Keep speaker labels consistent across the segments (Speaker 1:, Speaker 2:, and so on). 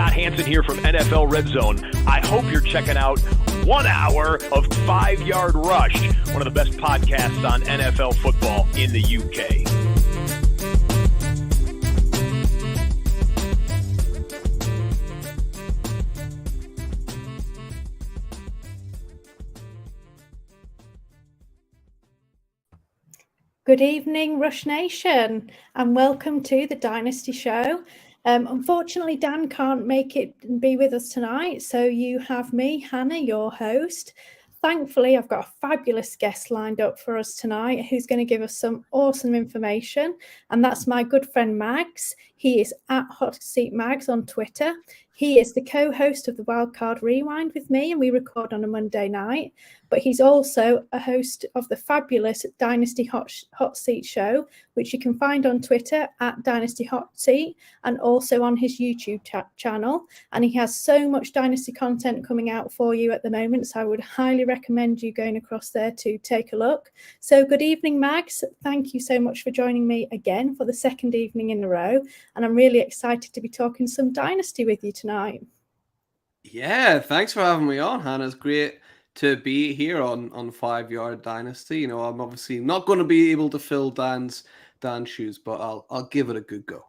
Speaker 1: Scott Hansen here from NFL Red Zone. I hope you're checking out 1 hour of 5 Yard Rush, one of the best podcasts on NFL football in the UK.
Speaker 2: Good evening, Rush Nation, and welcome to the Dynasty Show. Unfortunately, Dan can't make it and be with us tonight, so you have me, Hannah, your host. Thankfully, I've got a fabulous guest lined up for us tonight who's going to give us some awesome information, and that's my good friend Mags. He is at Hot Seat Mags on Twitter. He is the co-host of the Wildcard Rewind with me, and we record on a Monday night. But he's also a host of the fabulous Dynasty Hot Seat Show, which you can find on Twitter at Dynasty Hot Seat and also on his YouTube channel. And he has so much Dynasty content coming out for you at the moment, so I would highly recommend you going across there to take a look. So good evening, Mags. Thank you so much for joining me again for the second evening in a row. And I'm really excited to be talking some Dynasty with you tonight.
Speaker 3: Yeah, thanks for having me on, Hannah. It's great to be here on 5 Yard Dynasty. You know, I'm obviously not going to be able to fill Dan's shoes, but I'll give it a good go.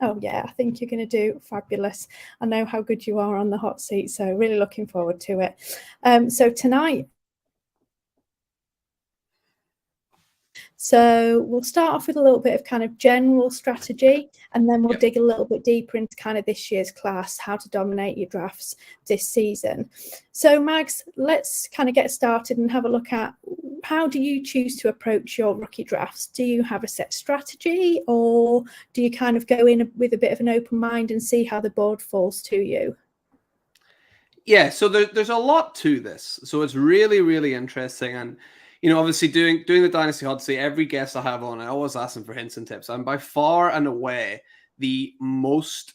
Speaker 2: Oh yeah, I think you're going to do fabulous. I know how good you are on the hot seat, so really looking forward to it. So tonight, so we'll start off with a little bit of kind of general strategy, and then we'll dig a little bit deeper into kind of this year's class, how to dominate your drafts this season. So Mags, let's kind of get started and have a look at how do you choose to approach your rookie drafts? Do you have a set strategy, or do you kind of go in with a bit of an open mind and see how the board falls to you?
Speaker 3: Yeah, so there's a lot to this. So it's really, really interesting. And you know, obviously doing the Dynasty Hot Seat, every guest I have on, I always ask them for hints and tips. And by far and away, the most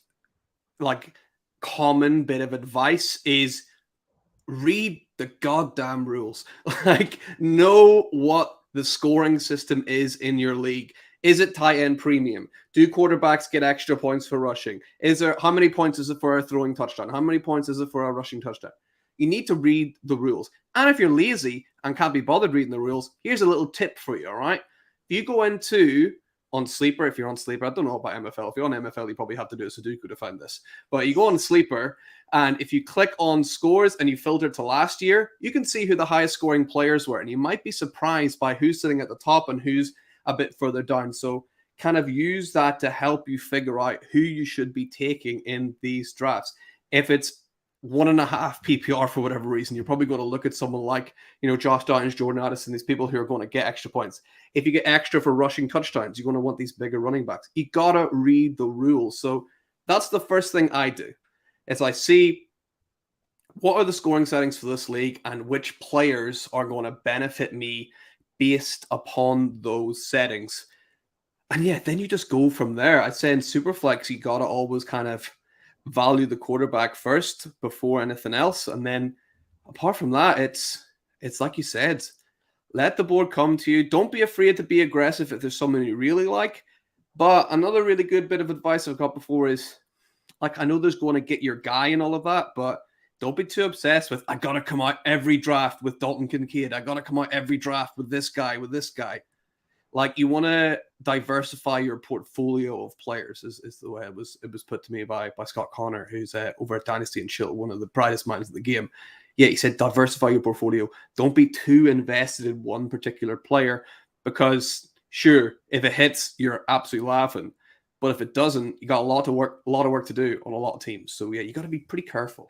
Speaker 3: common bit of advice is read the goddamn rules. Know what the scoring system is in your league. Is it tight end premium? Do quarterbacks get extra points for rushing? How many points is it for a throwing touchdown? How many points is it for a rushing touchdown? You need to read the rules. And if you're lazy and can't be bothered reading the rules, here's a little tip for you, all right? If you go on Sleeper, if you're on Sleeper, I don't know about MFL. If you're on MFL, you probably have to do a Sudoku to find this. But you go on Sleeper, and if you click on scores and you filter to last year, you can see who the highest scoring players were. And you might be surprised by who's sitting at the top and who's a bit further down. So kind of use that to help you figure out who you should be taking in these drafts. If it's 1.5 PPR for whatever reason, you're probably going to look at someone like, you know, Josh Downs, Jordan Addison, these people who are going to get extra points. If you get extra for rushing touchdowns, you're going to want these bigger running backs. You got to read the rules. So that's the first thing I do. Is I see what are the scoring settings for this league and which players are going to benefit me based upon those settings. And yeah, then you just go from there. I'd say in Superflex, you got to always kind of value the quarterback first before anything else. And then apart from that, it's like you said, let the board come to you. Don't be afraid to be aggressive if there's someone you really like. But another really good bit of advice I've got before is, I know there's going to get your guy and all of that, but don't be too obsessed with, I got to come out every draft with Dalton Kincaid. I got to come out every draft with this guy, you want to diversify your portfolio of players is the way it was put to me by Scott Connor, who's over at Dynasty and Chill, one of the brightest minds of the game. Yeah, he said, diversify your portfolio. Don't be too invested in one particular player because sure, if it hits, you're absolutely laughing. But if it doesn't, you got a lot of work to do on a lot of teams. So yeah, you got to be pretty careful.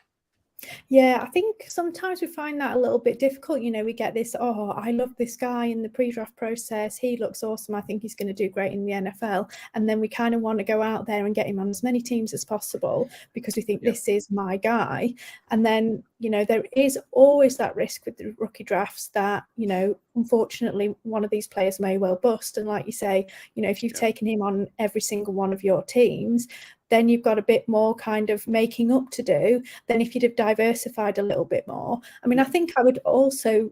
Speaker 2: Yeah, I think sometimes we find that a little bit difficult. You know, we get this, oh, I love this guy in the pre-draft process. He looks awesome. I think he's going to do great in the NFL. And then we kind of want to go out there and get him on as many teams as possible because we think this is my guy. And then, you know, there is always that risk with the rookie drafts that, you know, unfortunately, one of these players may well bust. And like you say, you know, if you've taken him on every single one of your teams, then you've got a bit more kind of making up to do than if you'd have diversified a little bit more. I mean, I think I would also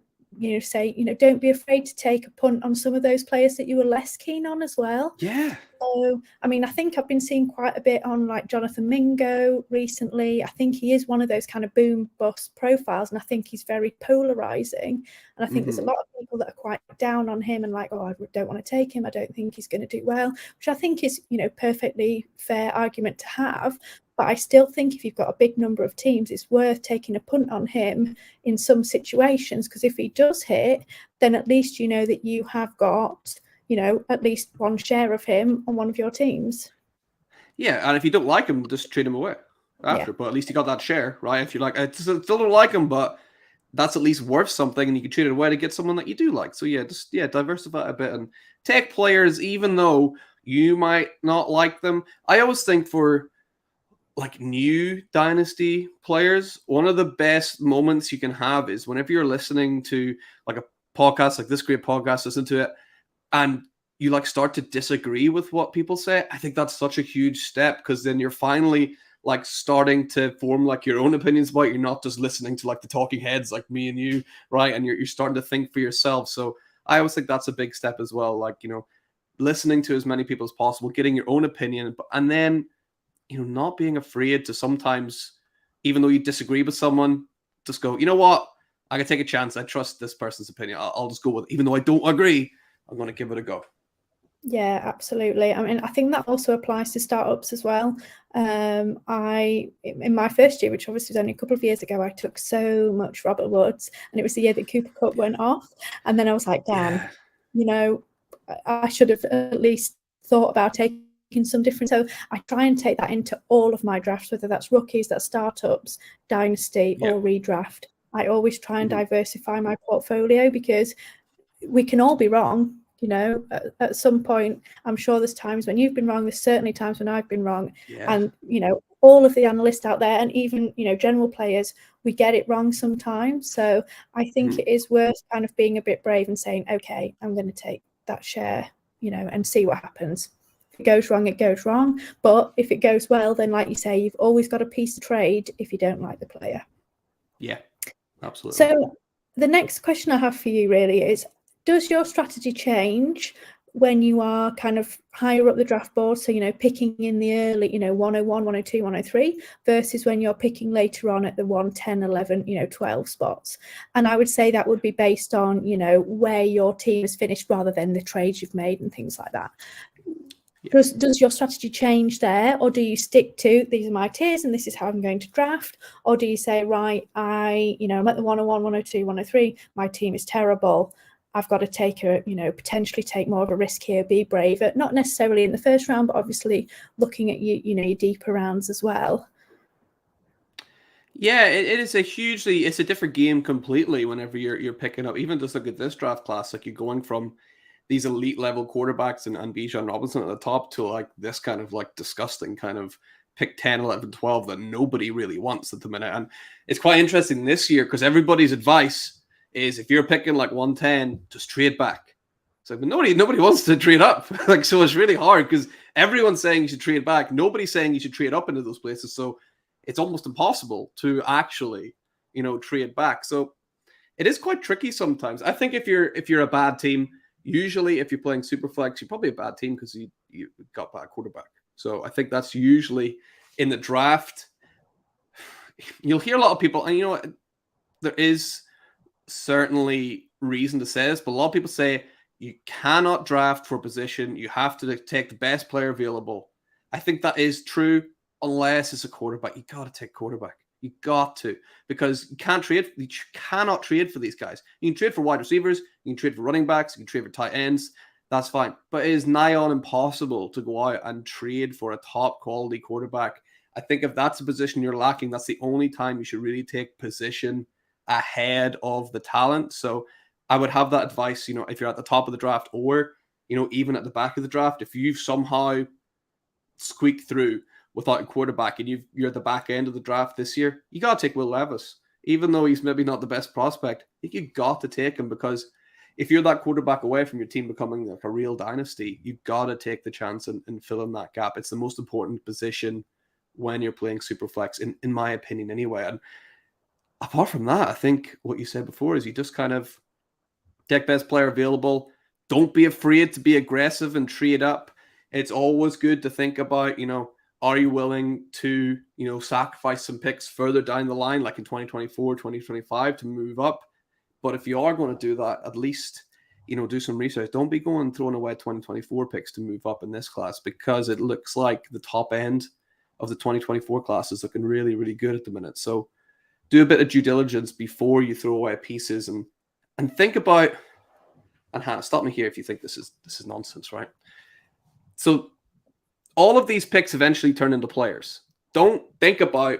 Speaker 2: say, don't be afraid to take a punt on some of those players that you were less keen on as well.
Speaker 3: Yeah.
Speaker 2: So, I mean, I think I've been seeing quite a bit on like Jonathan Mingo recently. I think he is one of those kind of boom bust profiles, and I think he's very polarizing. And I think there's a lot of people that are quite down on him and like, oh, I don't want to take him. I don't think he's going to do well, which I think is, perfectly fair argument to have. But I still think if you've got a big number of teams, it's worth taking a punt on him in some situations, because if he does hit, then at least you know that you have got, at least one share of him on one of your teams.
Speaker 3: Yeah, and if you don't like him, just trade him away after.
Speaker 2: Yeah.
Speaker 3: But at least you got that share, right? If you're like, I still don't like him, but that's at least worth something, and you can trade it away to get someone that you do like. So diversify a bit and take players, even though you might not like them. I always think for like new dynasty players, one of the best moments you can have is whenever you're listening to like a podcast, like this great podcast, listen to it, and you like start to disagree with what people say. I think that's such a huge step, because then you're finally like starting to form like your own opinions about it. You're not just listening to like the talking heads like me and you, right? And you're starting to think for yourself. So I always think that's a big step as well. Like, listening to as many people as possible, getting your own opinion, and then, not being afraid to sometimes, even though you disagree with someone, just go, you know what? I can take a chance. I trust this person's opinion. I'll just go with it. Even though I don't agree, I'm going to give it a go.
Speaker 2: Yeah, absolutely. I mean, I think that also applies to startups as well. In my first year, which obviously was only a couple of years ago, I took so much Robert Woods, and it was the year that Cooper Kupp went off. And then I was like, damn, I should have at least thought about taking some different. So I try and take that into all of my drafts, whether that's rookies, that's startups, dynasty, or redraft. I always try and diversify my portfolio, because we can all be wrong. At some point, I'm sure there's times when you've been wrong. There's certainly times when I've been wrong.
Speaker 3: Yeah.
Speaker 2: And, all of the analysts out there, and even, general players, we get it wrong sometimes. So I think it is worth kind of being a bit brave and saying, okay, I'm going to take that share, and see what happens. If it goes wrong, it goes wrong. But if it goes well, then like you say, you've always got a piece to trade if you don't like the player.
Speaker 3: Yeah, absolutely.
Speaker 2: So the next question I have for you really is, does your strategy change when you are kind of higher up the draft board? So, picking in the early, 101, 102, 103, versus when you're picking later on at the 110, 11, 12 spots. And I would say that would be based on, where your team has finished rather than the trades you've made and things like that. Yeah. Does your strategy change there, or do you stick to these are my tiers and this is how I'm going to draft? Or do you say, right, I'm at the 101, 102, 103, my team is terrible. I've got to potentially take more of a risk here, be braver, not necessarily in the first round, but obviously looking at your deeper rounds as well.
Speaker 3: Yeah, it is it's a different game completely whenever you're picking up, even just look at this draft class, like you're going from these elite level quarterbacks and Bijan Robinson at the top to like this kind of like disgusting kind of pick 10, 11, 12 that nobody really wants at the minute. And it's quite interesting this year because everybody's advice is if you're picking like 110, just trade back. So but nobody wants to trade up. Like, so it's really hard because everyone's saying you should trade back. Nobody's saying you should trade up into those places. So it's almost impossible to actually, trade back. So it is quite tricky sometimes. I think if you're a bad team, usually if you're playing Superflex, you're probably a bad team because you got bad quarterback. So I think that's usually in the draft. You'll hear a lot of people, and there is certainly reason to say this, but a lot of people say you cannot draft for position. You have to take the best player available. I think that is true unless it's a quarterback. You got to take quarterback. You got to, because you cannot trade for these guys. You can trade for wide receivers, you can trade for running backs, you can trade for tight ends. That's fine. But it is nigh on impossible to go out and trade for a top quality quarterback. I think if that's a position you're lacking, that's the only time you should really take position ahead of the talent. So I would have that advice, if you're at the top of the draft or, even at the back of the draft, if you've somehow squeaked through without a quarterback and you're at the back end of the draft this year, you got to take Will Levis. Even though he's maybe not the best prospect, I think you got to take him because if you're that quarterback away from your team becoming like a real dynasty, you've got to take the chance and fill in that gap. It's the most important position when you're playing Superflex, in my opinion anyway. And apart from that, I think what you said before is you just kind of Take best player available. Don't be afraid to be aggressive and trade up. It's always good to think about, are you willing to, sacrifice some picks further down the line, like in 2024, 2025 to move up? But if you are going to do that, at least, do some research. Don't be throwing away 2024 picks to move up in this class, because it looks like the top end of the 2024 class is looking really, really good at the minute. So do a bit of due diligence before you throw away pieces, and think about, and Hannah, stop me here if you think this is nonsense, right? So all of these picks eventually turn into players. Don't think about,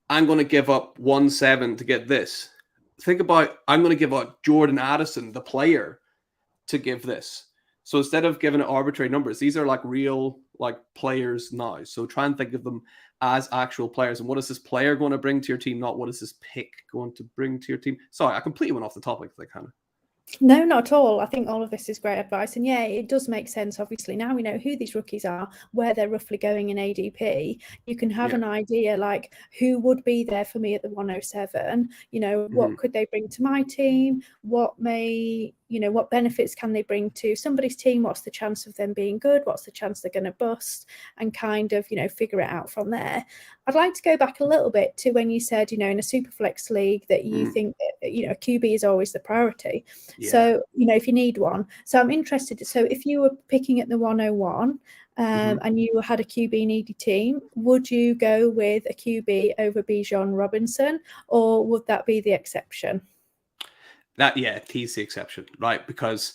Speaker 3: I'm going to give up 1-7 to get this. Think about, I'm going to give out Jordan Addison, the player, to give this. So instead of giving it arbitrary numbers, these are like real players now. So try and think of them as actual players. And what is this player going to bring to your team? Not what is this pick going to bring to your team? Sorry, I completely went off the topic there, Hannah.
Speaker 2: No, not at all. I think all of this is great advice. And yeah, it does make sense. Obviously, now we know who these rookies are, where they're roughly going in ADP. You can have an idea like who would be there for me at the 107. What could they bring to my team? What benefits can they bring to somebody's team? What's the chance of them being good? What's the chance they're going to bust? And kind of, figure it out from there. I'd like to go back a little bit to when you said, in a super flex league that you think that, QB is always the priority. Yeah. So, if you need one. So I'm interested. So if you were picking at the 101 and you had a QB needy team, would you go with a QB over Bijan Robinson, or would that be the exception?
Speaker 3: He's the exception, right? Because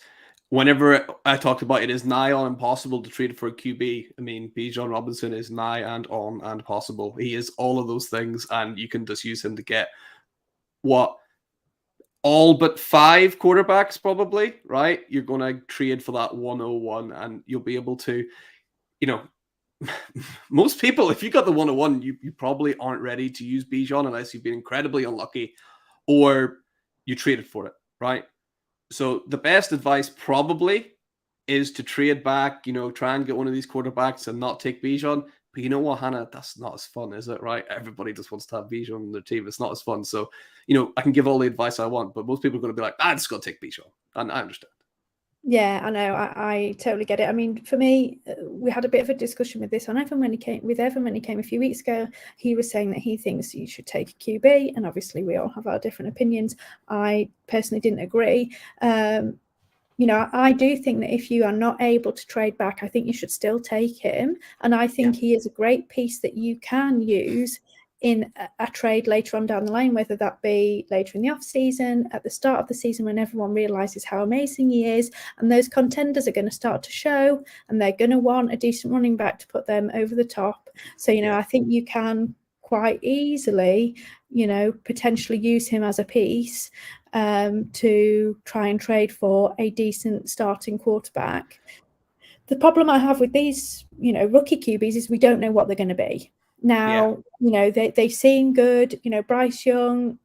Speaker 3: whenever I talked about it is nigh on impossible to trade for a QB, I mean, Bijan Robinson is nigh and on and possible. He is all of those things, and you can just use him to get all but 5 quarterbacks probably, right? You're going to trade for that 101, and you'll be able to, most people, if you got the 101, you probably aren't ready to use Bijan unless you've been incredibly unlucky or you traded for it, right? So the best advice probably is to trade back, try and get one of these quarterbacks and not take Bijan. But you know what, Hannah? That's not as fun, is it, right? Everybody just wants to have Bijan on their team. It's not as fun. So, I can give all the advice I want, but most people are going to be like, I'm just going to take Bijan. And I understand.
Speaker 2: Yeah, I know. I totally get it. I mean, for me, we had a bit of a discussion with this on Evan when he came a few weeks ago. He was saying that he thinks you should take a QB, and obviously we all have our different opinions. I personally didn't agree. I do think that if you are not able to trade back, I think you should still take him. And I think he is a great piece that you can use in a trade later on down the line, whether that be later in the off season, at the start of the season, when everyone realizes how amazing he is, and those contenders are going to start to show, and they're going to want a decent running back to put them over the top. So, I think you can quite easily, potentially use him as a piece to try and trade for a decent starting quarterback. The problem I have with these, rookie QBs is we don't know what they're going to be. Now, they seem good. Bryce Young,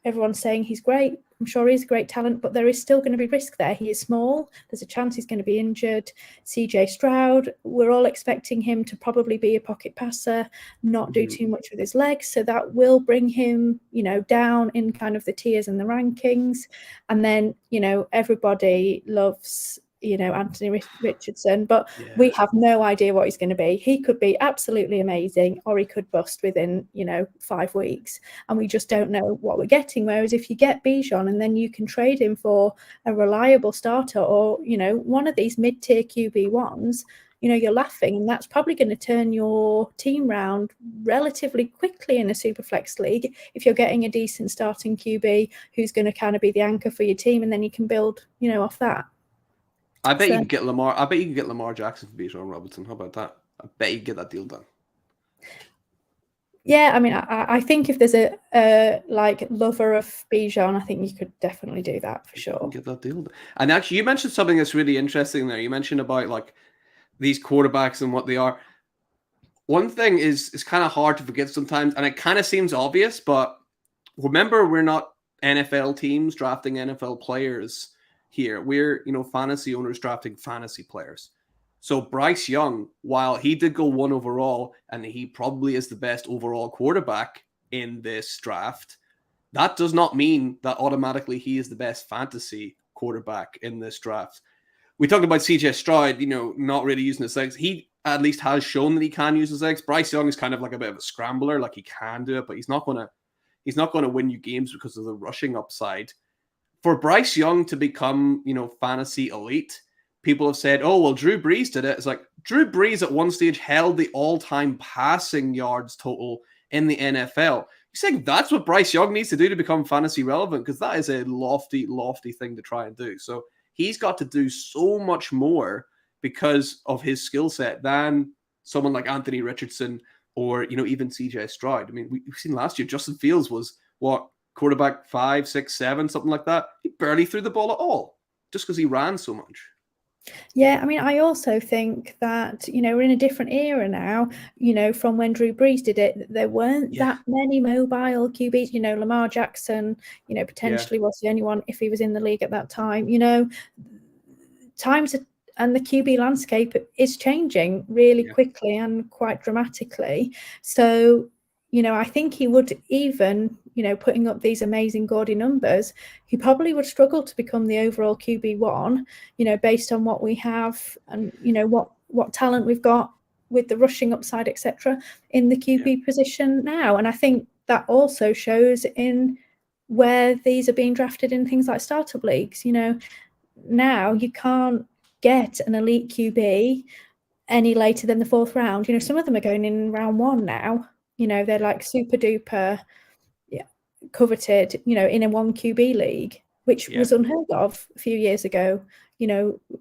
Speaker 2: everyone's saying he's great. I'm sure he's a great talent, but there is still going to be risk there. He is small. There's a chance he's going to be injured. CJ Stroud, we're all expecting him to probably be a pocket passer, not do too much with his legs. So that will bring him, down in kind of the tiers and the rankings. And then, everybody loves Anthony Richardson, but we have no idea what he's going to be. He could be absolutely amazing, or he could bust within 5 weeks, and we just don't know what we're getting. Whereas if you get Bijan and then you can trade him for a reliable starter, or one of these mid-tier QB1s, you're laughing, and that's probably going to turn your team round relatively quickly in a super flex league if you're getting a decent starting QB who's going to kind of be the anchor for your team, and then you can build off that.
Speaker 3: I bet you can get Lamar. I bet you can get Lamar Jackson for Bijan Robinson. How about that? I bet you can get that deal done.
Speaker 2: Yeah, I mean, I think if there's a lover of Bijan, I think you could definitely do that for sure.
Speaker 3: Get that deal done. And actually, you mentioned something that's really interesting there. You mentioned about these quarterbacks and what they are. One thing is kind of hard to forget sometimes, and it kind of seems obvious, but remember, we're not NFL teams drafting NFL players. Here, we're fantasy owners drafting fantasy players. So Bryce Young, while he did go 1 overall, and he probably is the best overall quarterback in this draft, that does not mean that automatically he is the best fantasy quarterback in this draft. We talked about CJ Stroud, not really using his legs. He at least has shown that he can use his legs. Bryce Young is kind of like a bit of a scrambler, like he can do it, but he's not going to win you games because of the rushing upside. For Bryce Young to become, fantasy elite, people have said, oh, well, Drew Brees did it. It's like Drew Brees at one stage held the all-time passing yards total in the NFL. You saying that's what Bryce Young needs to do to become fantasy relevant? Because that is a lofty, lofty thing to try and do. So he's got to do so much more because of his skill set than someone like Anthony Richardson or, even CJ Stroud. I mean, we've seen last year, Justin Fields was, quarterback 5, 6, 7, something like that. He barely threw the ball at all just because he ran so much.
Speaker 2: Yeah, I mean, I also think that, we're in a different era now, from when Drew Brees did it. There weren't that many mobile QBs. Lamar Jackson, potentially was the only one if he was in the league at that time. Times and the QB landscape is changing really quickly and quite dramatically. So, I think he would even, putting up these amazing gaudy numbers, he probably would struggle to become the overall QB1, based on what we have and, what talent we've got with the rushing upside, etc., in the QB position now. And I think that also shows in where these are being drafted in things like startup leagues. Now you can't get an elite QB any later than the 4th round. Some of them are going in round 1 now. They're like super duper coveted, in a 1 QB league, which was unheard of a few years ago.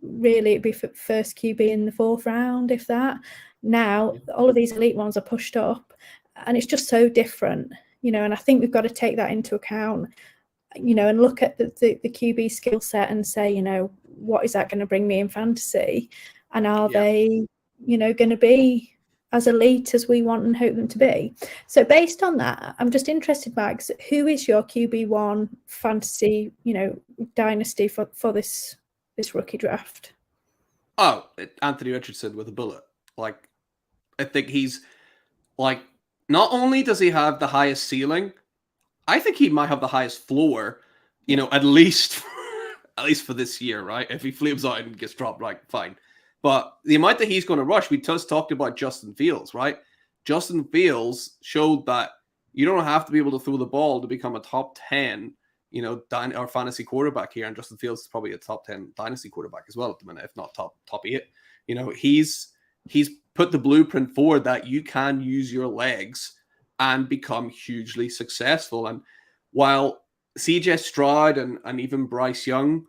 Speaker 2: Really it'd be first QB in the 4th round, if that. Now all of these elite ones are pushed up and it's just so different, and I think we've got to take that into account, and look at the QB skill set and say, what is that going to bring me in fantasy? And are they, going to be as elite as we want and hope them to be? So based on that, I'm just interested, Max, who is your QB1 fantasy, dynasty for this rookie draft?
Speaker 3: Oh, Anthony Richardson with a bullet. I think he's not only does he have the highest ceiling, I think he might have the highest floor, at least for this year, right? If he flips out and gets dropped, fine. But the amount that he's going to rush, we just talked about Justin Fields, right? Justin Fields showed that you don't have to be able to throw the ball to become a top 10, or fantasy quarterback here. And Justin Fields is probably a top 10 dynasty quarterback as well at the minute, if not top 8. He's put the blueprint forward that you can use your legs and become hugely successful. And while CJ Stroud and even Bryce Young,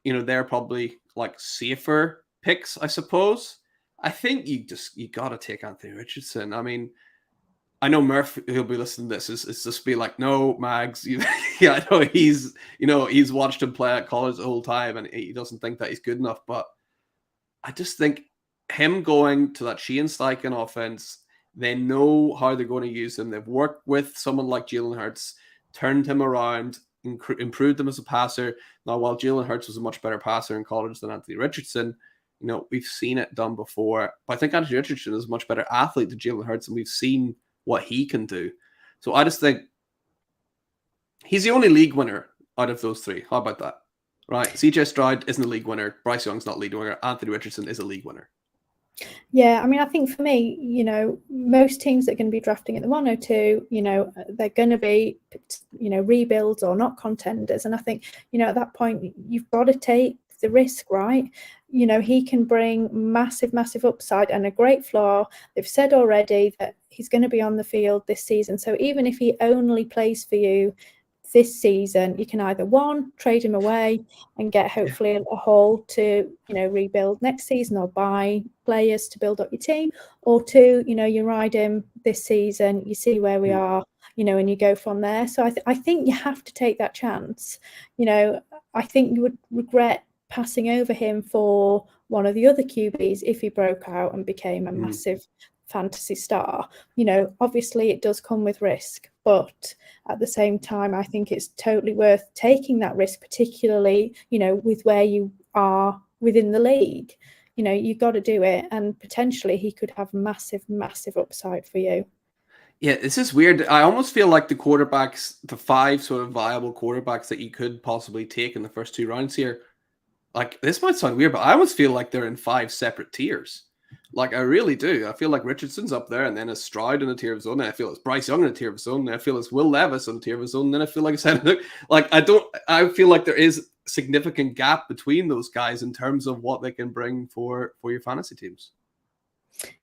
Speaker 3: they're probably safer picks, I suppose, I think you got to take Anthony Richardson. I mean, I know Murph, he'll be listening to this, is just be like, no, Mags, I know he's watched him play at college the whole time and he doesn't think that he's good enough. But I just think him going to that Shane Steichen offense, they know how they're going to use him. They've worked with someone like Jalen Hurts, turned him around, improved him as a passer. Now, while Jalen Hurts was a much better passer in college than Anthony Richardson, we've seen it done before. But I think Anthony Richardson is a much better athlete than Jalen Hurts, and we've seen what he can do. So I just think he's the only league winner out of those 3. How about that? Right? CJ Stroud isn't a league winner. Bryce Young's not a league winner. Anthony Richardson is a league winner.
Speaker 2: Yeah, I mean, I think for me, most teams that are going to be drafting at the 102, they're going to be, rebuilds or not contenders. And I think, at that point, you've got to take the risk, right? He can bring massive, massive upside and a great floor. They've said already that he's going to be on the field this season. So even if he only plays for you this season, you can either 1, trade him away and get hopefully a haul to, rebuild next season or buy players to build up your team, or 2, you ride him this season, you see where we are, and you go from there. So I think you have to take that chance. I think you would regret passing over him for one of the other QBs if he broke out and became a massive fantasy star. Obviously it does come with risk, but at the same time, I think it's totally worth taking that risk, particularly, with where you are within the league. You've got to do it, and potentially he could have massive, massive upside for you.
Speaker 3: Yeah, this is weird. I almost feel like the five sort of viable quarterbacks that you could possibly take in the first 2 rounds here, like this might sound weird, but I almost feel like they're in 5 separate tiers. Like I really do. I feel like Richardson's up there, and then it's Stroud in a tier of his own. And I feel it's Bryce Young in a tier of his own. And I feel it's Will Levis in a tier of his own. And then I feel like I said, like I feel like there is significant gap between those guys in terms of what they can bring for your fantasy teams.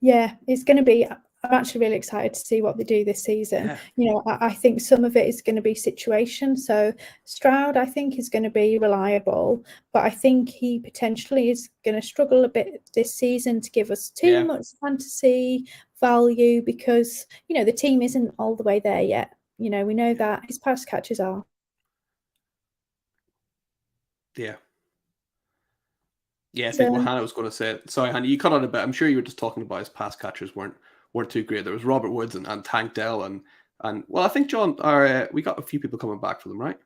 Speaker 2: Yeah, it's going to be. I'm actually really excited to see what they do this season.
Speaker 3: Yeah.
Speaker 2: You know, I think some of it is going to be situation. So Stroud, I think, is going to be reliable, but I think he potentially is going to struggle a bit this season to give us too much fantasy value because, you know, the team isn't all the way there yet. You know, we know that his pass catches are.
Speaker 3: Yeah. Yeah, I think what Hannah was going to say. Sorry, Hannah, you cut out a bit. I'm sure you were just talking about his pass catchers weren't too great. There was Robert Woods and Tank Dell and well, I think John. We got a few people coming back for them, right?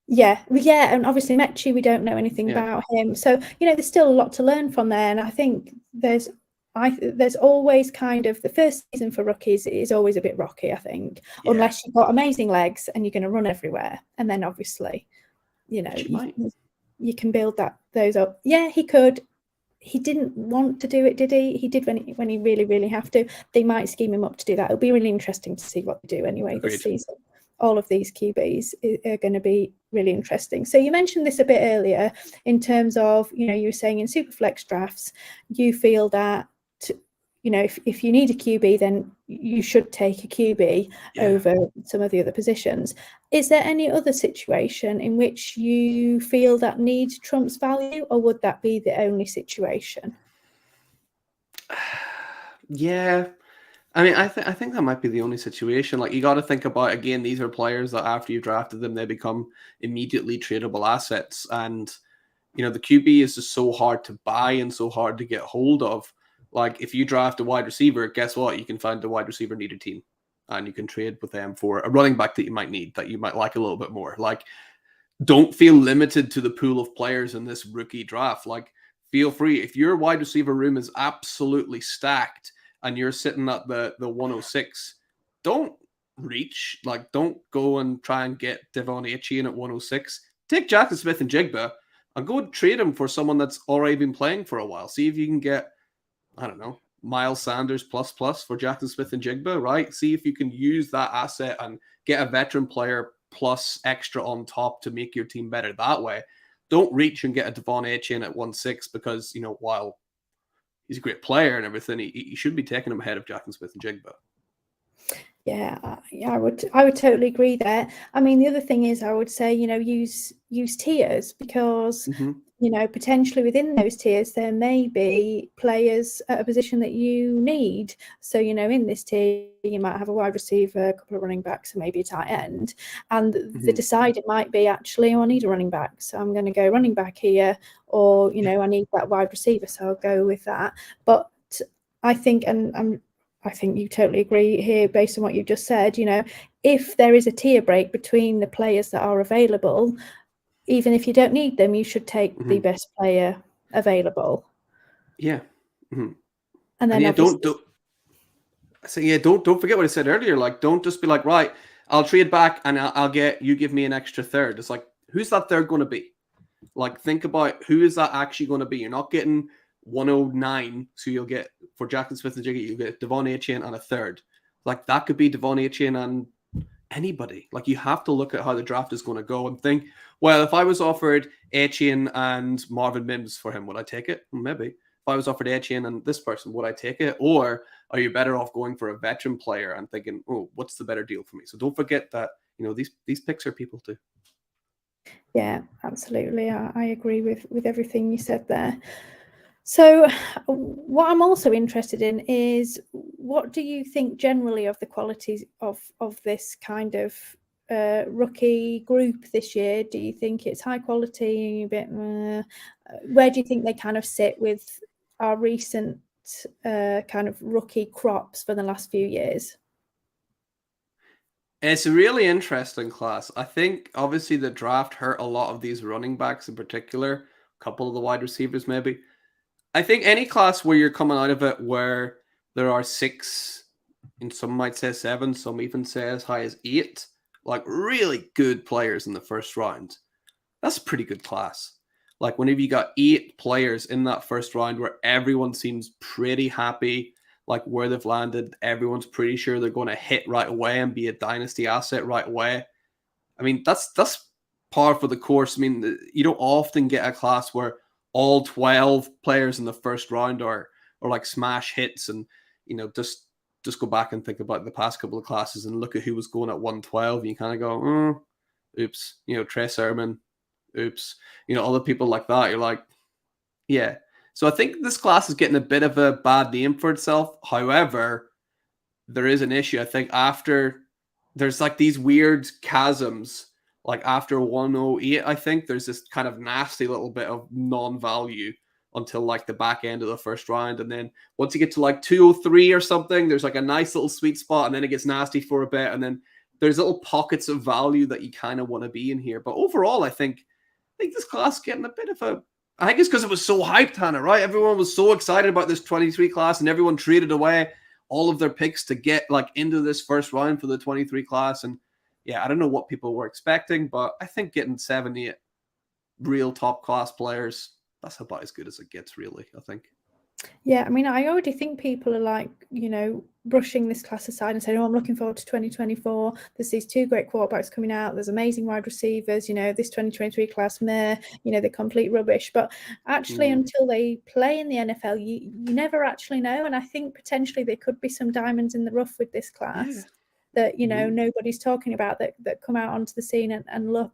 Speaker 2: Yeah, and obviously Mechie, we don't know anything about him, so you know there's still a lot to learn from there. And I think there's always kind of the first season for rookies is always a bit rocky. I think unless you've got amazing legs and you're going to run everywhere, and then obviously, you know, you can build those up. Yeah, he could. He didn't want to do it, did he? He did when he really, really have to. They might scheme him up to do that. It'll be really interesting to see what they do anyway this season. All of these QBs are going to be really interesting. So you mentioned this a bit earlier in terms of, you know, you were saying in Superflex drafts, you feel that, you know, if you need a QB, then you should take a QB over some of the other positions. Is there any other situation in which you feel that need trumps value, or would that be the only situation?
Speaker 3: Yeah. I mean, I think that might be the only situation. Like, you got to think about, again, these are players that after you drafted them, they become immediately tradable assets. And, you know, the QB is just so hard to buy and so hard to get hold of. Like, if you draft a wide receiver, guess what? You can find a wide receiver needed team and you can trade with them for a running back that you might need, that you might like a little bit more. Like, don't feel limited to the pool of players in this rookie draft. Like, feel free. If your wide receiver room is absolutely stacked and you're sitting at the 106, don't reach. Like, don't go and try and get Devon Achane at 106. Take Jackson Smith and Jigba and go and trade him for someone that's already been playing for a while. See if you can get, I don't know, Miles Sanders plus for Jackson Smith and Jigba, right? See if you can use that asset and get a veteran player plus extra on top to make your team better that way. Don't reach and get a Devon Achane at 1-6 because, you know, while he's a great player and everything, he should be taking him ahead of Jackson Smith and Jigba.
Speaker 2: Yeah, I would totally agree there. I mean, the other thing is, I would say, you know, use tiers because, you know, potentially within those tiers, there may be players at a position that you need. So, you know, in this tier, you might have a wide receiver, a couple of running backs, and maybe a tight end. And the decider might be actually, I need a running back. So I'm going to go running back here, or, you know, I need that wide receiver. So I'll go with that. But I think, I think you totally agree here based on what you've just said, you know, if there is a tier break between the players that are available, even if you don't need them, you should take the best player available.
Speaker 3: Yeah.
Speaker 2: And then
Speaker 3: don't forget what I said earlier. Like, don't just be like, right, I'll trade back and I'll get, you give me an extra third. It's like, who's that third going to be? Like, think about who is that actually going to be. You're not getting 109, so you'll get, for Jackson Smith and Jigga, you'll get Devon Achane and a third. Like, that could be Devon Achane and anybody. Like, you have to look at how the draft is going to go and think, well, if I was offered Achane and Marvin Mims for him, would I take it? Maybe. If I was offered Achane and this person, would I take it? Or are you better off going for a veteran player and thinking, oh, what's the better deal for me? So don't forget that, you know, these picks are people too.
Speaker 2: Yeah, absolutely. I agree with everything you said there. So what I'm also interested in is, what do you think generally of the qualities of this kind of rookie group this year? Do you think it's high quality, a bit, where do you think they kind of sit with our recent kind of rookie crops for the last few years?
Speaker 3: It's a really interesting class. I think obviously the draft hurt a lot of these running backs in particular, a couple of the wide receivers maybe. I think any class where you're coming out of it where there are 6 and some might say 7, some even say as high as 8, like really good players in the first round. That's a pretty good class. Like whenever you got 8 players in that first round where everyone seems pretty happy, like where they've landed, everyone's pretty sure they're going to hit right away and be a dynasty asset right away. I mean, that's par for the course. I mean, you don't often get a class where all 12 players in the first round are like smash hits, and just go back and think about the past couple of classes and look at who was going at 112, and you kind of go, oops, Trey Sermon, oops, other people like that. You're like, yeah. So I think this class is getting a bit of a bad name for itself. However, there is an issue. I think after there's like these weird chasms, like after 108, I think there's this kind of nasty little bit of non-value until like the back end of the first round. And then once you get to like 203 or something, there's like a nice little sweet spot, and then it gets nasty for a bit. And then there's little pockets of value that you kind of want to be in here. But overall, I think this class is getting a bit of a, I think it's because it was so hyped, Hannah, right? Everyone was so excited about this 23 class, and everyone traded away all of their picks to get like into this first round for the 23 class. And yeah, I don't know what people were expecting, but I think getting 78 real top class players, that's about as good as it gets, really, I think.
Speaker 2: Yeah, I mean, I already think people are like, brushing this class aside and saying, I'm looking forward to 2024. There's these 2 great quarterbacks coming out. There's amazing wide receivers, this 2023 class, they're complete rubbish. But actually, until they play in the NFL, you never actually know. And I think potentially there could be some diamonds in the rough with this class that, nobody's talking about that come out onto the scene and look,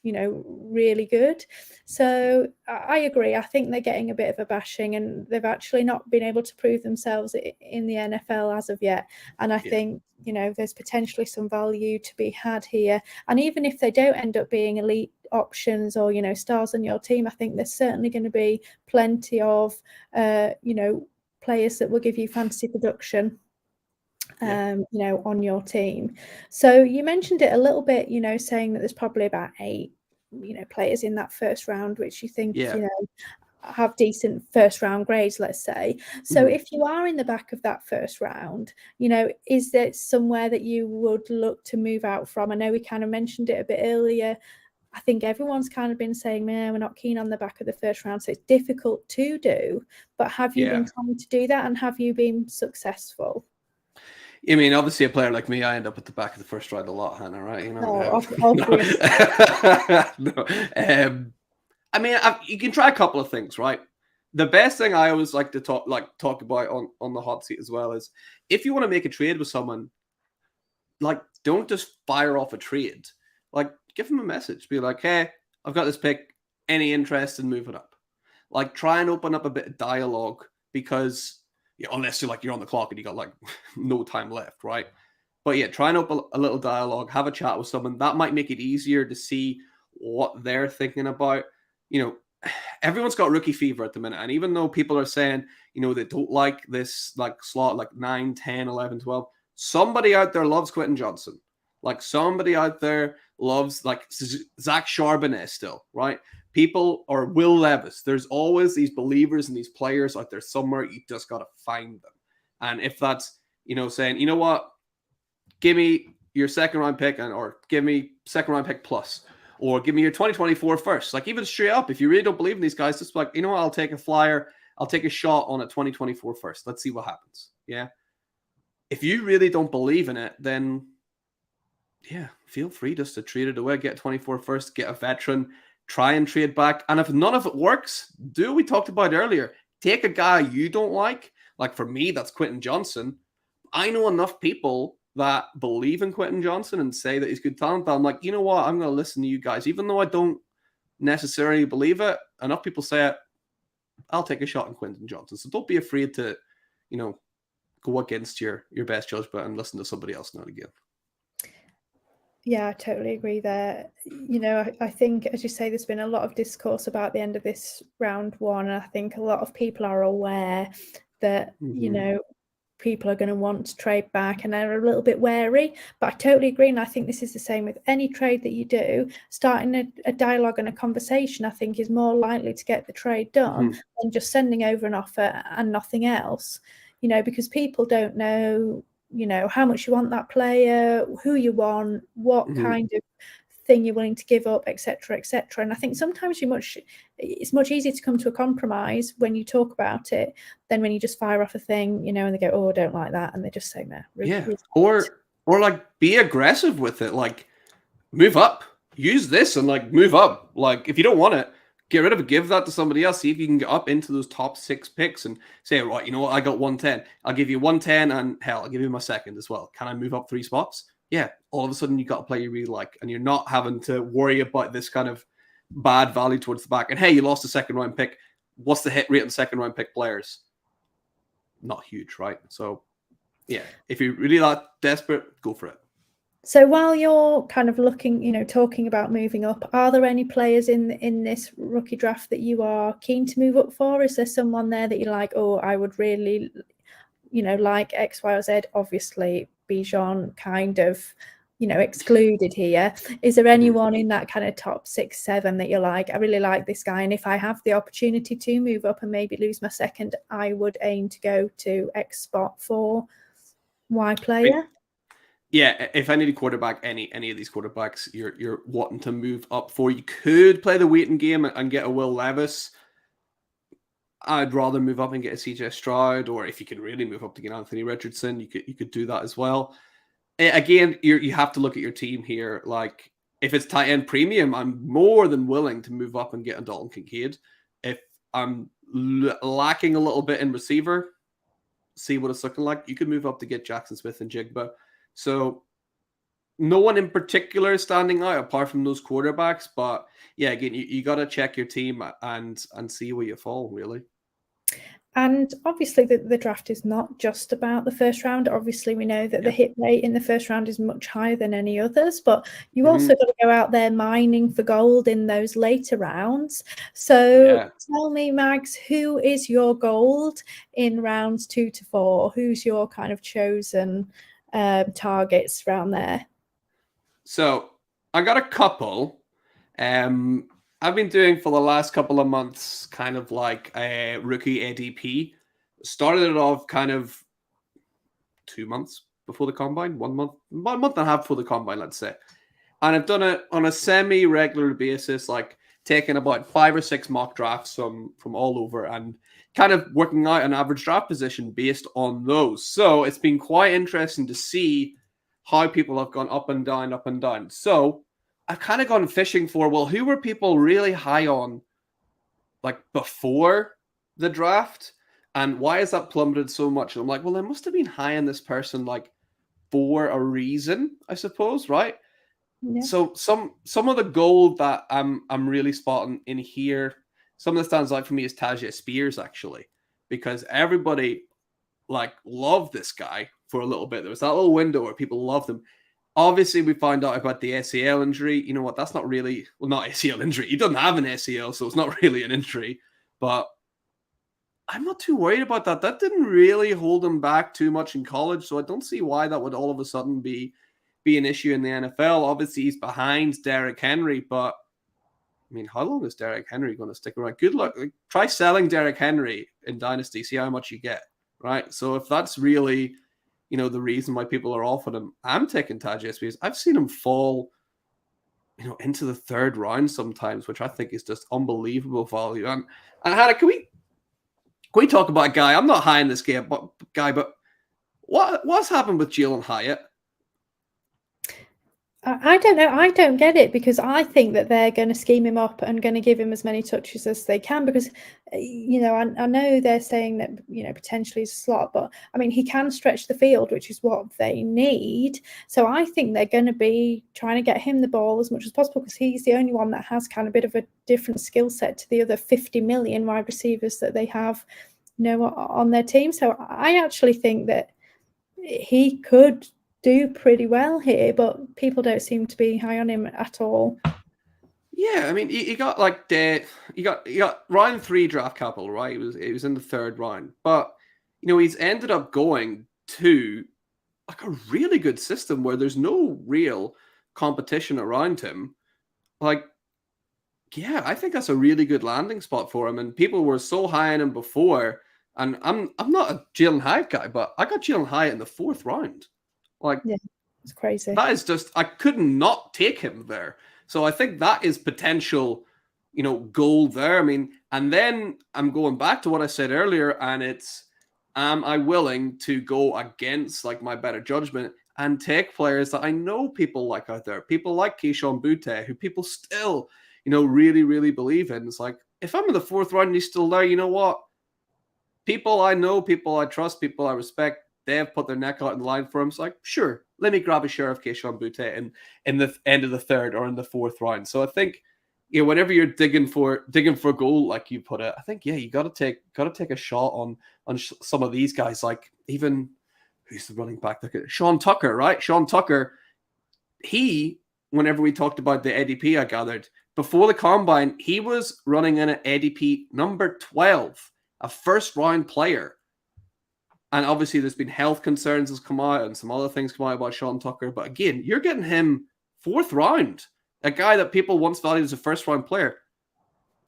Speaker 2: really good. So I agree. I think they're getting a bit of a bashing, and they've actually not been able to prove themselves in the NFL as of yet. And I think, there's potentially some value to be had here. And even if they don't end up being elite options or, stars on your team, I think there's certainly going to be plenty of, players that will give you fantasy production on your team. So you mentioned it a little bit, saying that there's probably about 8, players in that first round, which you think, have decent first round grades, let's say. So if you are in the back of that first round, is there somewhere that you would look to move out from? I know we kind of mentioned it a bit earlier. I think everyone's kind of been saying, man, we're not keen on the back of the first round, so it's difficult to do. But have you been trying to do that, and have you been successful?
Speaker 3: I mean, obviously, a player like me, I end up at the back of the first round a lot, Hannah, right? I mean, you can try a couple of things, right? The best thing I always like to talk about on the hot seat as well is, if you want to make a trade with someone, like, don't just fire off a trade. Like, give them a message. Be like, hey, I've got this pick. Any interest in moving up? Like, try and open up a bit of dialogue, because unless you're on the clock and you got like no time left, right? But yeah, try and open a little dialogue, have a chat with someone. That might make it easier to see what they're thinking about. Everyone's got rookie fever at the minute. And even though people are saying, they don't like this like slot, like 9, 10, 11, 12, somebody out there loves Quentin Johnson. Like somebody out there loves like Zach Charbonnet still, right? People, or Will Levis. There's always these believers and these players out there somewhere. You just got to find them. And if that's, saying, you know what, give me your second round pick, or give me second round pick plus, or give me your 2024 first. Like, even straight up, if you really don't believe in these guys, just like, what, I'll take a flyer. I'll take a shot on a 2024 first. Let's see what happens. Yeah. If you really don't believe in it, then yeah, feel free just to trade it away. Get 24 first, get a veteran, try and trade back. And if none of it works, do what we talked about earlier. Take a guy you don't like. Like for me, that's Quentin Johnson. I know enough people that believe in Quentin Johnson and say that he's good talent, but I'm like, you know what? I'm going to listen to you guys. Even though I don't necessarily believe it, enough people say it, I'll take a shot on Quentin Johnson. So don't be afraid to, go against your best judgment and listen to somebody else now and again.
Speaker 2: Yeah, I totally agree there. I think, as you say, there's been a lot of discourse about the end of this round one. And I think a lot of people are aware that, people are going to want to trade back and they're a little bit wary. But I totally agree. And I think this is the same with any trade that you do. Starting a dialogue and a conversation, I think, is more likely to get the trade done than just sending over an offer and nothing else. Because people don't know how much you want that player, who you want, what kind of thing you're willing to give up, etc., etc. And I think sometimes it's much easier to come to a compromise when you talk about it than when you just fire off a thing, and they go, "Oh, I don't like that," and they just say, "No."
Speaker 3: Or like be aggressive with it, like move up, use this, and like move up. Like if you don't want it, get rid of it, give that to somebody else. See if you can get up into those top 6 picks and say, right, you know what, I got 110. I'll give you 110, and hell, I'll give you my second as well. Can I move up 3 spots? Yeah, all of a sudden you got a player you really like, and you're not having to worry about this kind of bad value towards the back. And hey, you lost a second round pick. What's the hit rate on second round pick players? Not huge, right? So yeah, if you're really that desperate, go for it.
Speaker 2: So while you're kind of looking, talking about moving up, are there any players in this rookie draft that you are keen to move up for? Is there someone there that you're like, oh, I would really, like X, Y, or Z? Obviously, Bijan kind of, excluded here. Is there anyone in that kind of top 6, 7 that you're like, I really like this guy, and if I have the opportunity to move up and maybe lose my second, I would aim to go to X spot for Y player?
Speaker 3: Yeah, if I need a quarterback, any of these quarterbacks you're wanting to move up for, you could play the waiting game and get a Will Levis. I'd rather move up and get a CJ Stroud, or if you can really move up to get Anthony Richardson, you could do that as well. Again, you have to look at your team here. Like if it's tight end premium, I'm more than willing to move up and get a Dalton Kincaid. If I'm lacking a little bit in receiver, see what it's looking like, you could move up to get Jackson Smith and Jigba. So no one in particular is standing out apart from those quarterbacks. But yeah, again, you got to check your team and see where you fall, really.
Speaker 2: And obviously the draft is not just about the first round. Obviously, we know that the hit rate in the first round is much higher than any others, but you also got to go out there mining for gold in those later rounds. So tell me, Mags, who is your gold in rounds 2 to 4? Who's your kind of chosen targets around there?
Speaker 3: So I got a couple. I've been doing for the last couple of months kind of like a rookie ADP. Started it off kind of 2 months before the combine, about a month and a half before the combine, let's say. And I've done it on a semi-regular basis, like taking about 5 or 6 mock drafts from all over and kind of working out an average draft position based on those. So it's been quite interesting to see how people have gone up and down, up and down. So I've kind of gone fishing for, well, who were people really high on like before the draft? And why has that plummeted so much? And I'm like, well, I must have been high on this person like for a reason, I suppose, right? Yeah. So some of the gold that I'm really spotting in here, something that stands out for me is Tajay Spears, actually, because everybody like loved this guy for a little bit. There was that little window where people loved him. Obviously, we found out about the ACL injury. You know what? That's not really, well, not ACL injury. He doesn't have an ACL, so it's not really an injury. But I'm not too worried about that. That didn't really hold him back too much in college, so I don't see why that would all of a sudden be an issue in the NFL. Obviously, he's behind Derrick Henry, but I mean, how long is Derrick Henry going to stick around? Good luck. Like, try selling Derrick Henry in Dynasty, see how much you get, right? So if that's really, the reason why people are off of him, I'm taking Tajay Spears. I've seen him fall, into the 3rd round sometimes, which I think is just unbelievable value. And Hannah, can we talk about a guy? I'm not high in this guy, but what's happened with Jalen Hyatt?
Speaker 2: I don't know. I don't get it, because I think that they're going to scheme him up and going to give him as many touches as they can, because, I know they're saying that, potentially he's a slot, but I mean, he can stretch the field, which is what they need. So I think they're going to be trying to get him the ball as much as possible, because he's the only one that has kind of a bit of a different skill set to the other 50 million wide receivers that they have, on their team. So I actually think that he could do pretty well here, but people don't seem to be high on him at all.
Speaker 3: Yeah, I mean, he got like he got round 3 draft capital, right? It was in the 3rd round, but he's ended up going to like a really good system where there's no real competition around him. Like, yeah, I think that's a really good landing spot for him, and people were so high on him before, And I'm not a Jalen Hyatt guy, but I got Jalen Hyatt in the 4th round. Like,
Speaker 2: Yeah, it's crazy.
Speaker 3: that is just, I could not take him there. So I think that is potential, gold there. I mean, and then I'm going back to what I said earlier, and it's, am I willing to go against like my better judgment and take players that I know people like out there, people like Keyshawn Butte, who people still, really, really believe in. It's like, if I'm in the 4th round and he's still there, you know what? People I know, people I trust, people I respect, they have put their neck out in the line for him. It's like, sure, let me grab a share of Keyshawn Butte in the end of the 3rd or in the 4th round. So I think, whenever you're digging for gold, like you put it, I think, you got to take a shot on some of these guys. Like, even who's the running back? Look at Sean Tucker, right? Sean Tucker. Whenever we talked about the ADP, I gathered before the combine, he was running in an ADP number 12, a 1st round player. And obviously, there's been health concerns that's come out and some other things come out about Sean Tucker. But again, you're getting him 4th round, a guy that people once valued as a 1st round player.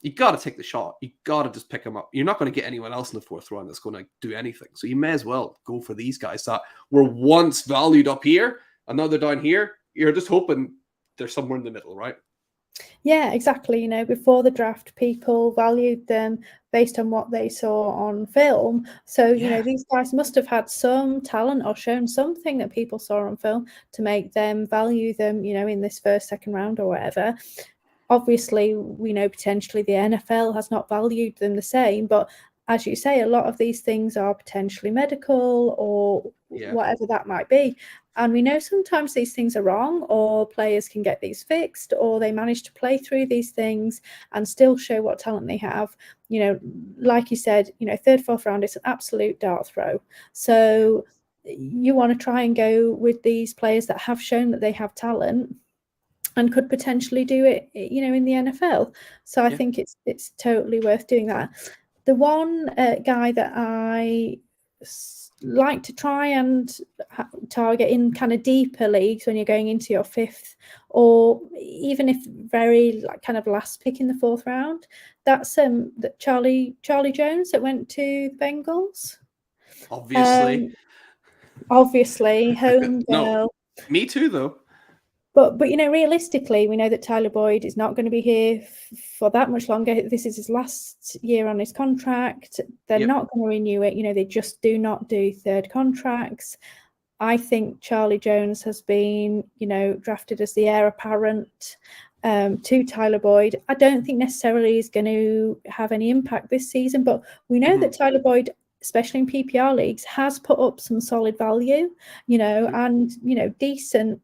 Speaker 3: You got to take the shot. You got to just pick him up. You're not going to get anyone else in the 4th round that's going to do anything. So you may as well go for these guys that were once valued up here and now they're down here. You're just hoping they're somewhere in the middle, right?
Speaker 2: Yeah, exactly. Before the draft, people valued them based on what they saw on film. So, these guys must have had some talent or shown something that people saw on film to make them value them, in this 1st, 2nd round or whatever. Obviously, we know potentially the NFL has not valued them the same, but as you say, a lot of these things are potentially medical or whatever that might be. And we know sometimes these things are wrong, or players can get these fixed, or they manage to play through these things and still show what talent they have. Like you said, 3rd, 4th round is an absolute dart throw. So you want to try and go with these players that have shown that they have talent and could potentially do it, in the NFL. So I think it's totally worth doing that. The one guy that I like to try and target in kind of deeper leagues when you're going into your 5th, or even if very kind of last pick in the 4th round, that's that Charlie Jones that went to the Bengals. Obviously, home girl.
Speaker 3: No, me too, though.
Speaker 2: But realistically, we know that Tyler Boyd is not going to be here for that much longer. This is his last year on his contract. They're not going to renew it. They just do not do 3rd contracts. I think Charlie Jones has been, drafted as the heir apparent to Tyler Boyd. I don't think necessarily he's going to have any impact this season, but we know that Tyler Boyd, especially in PPR leagues, has put up some solid value, and, decent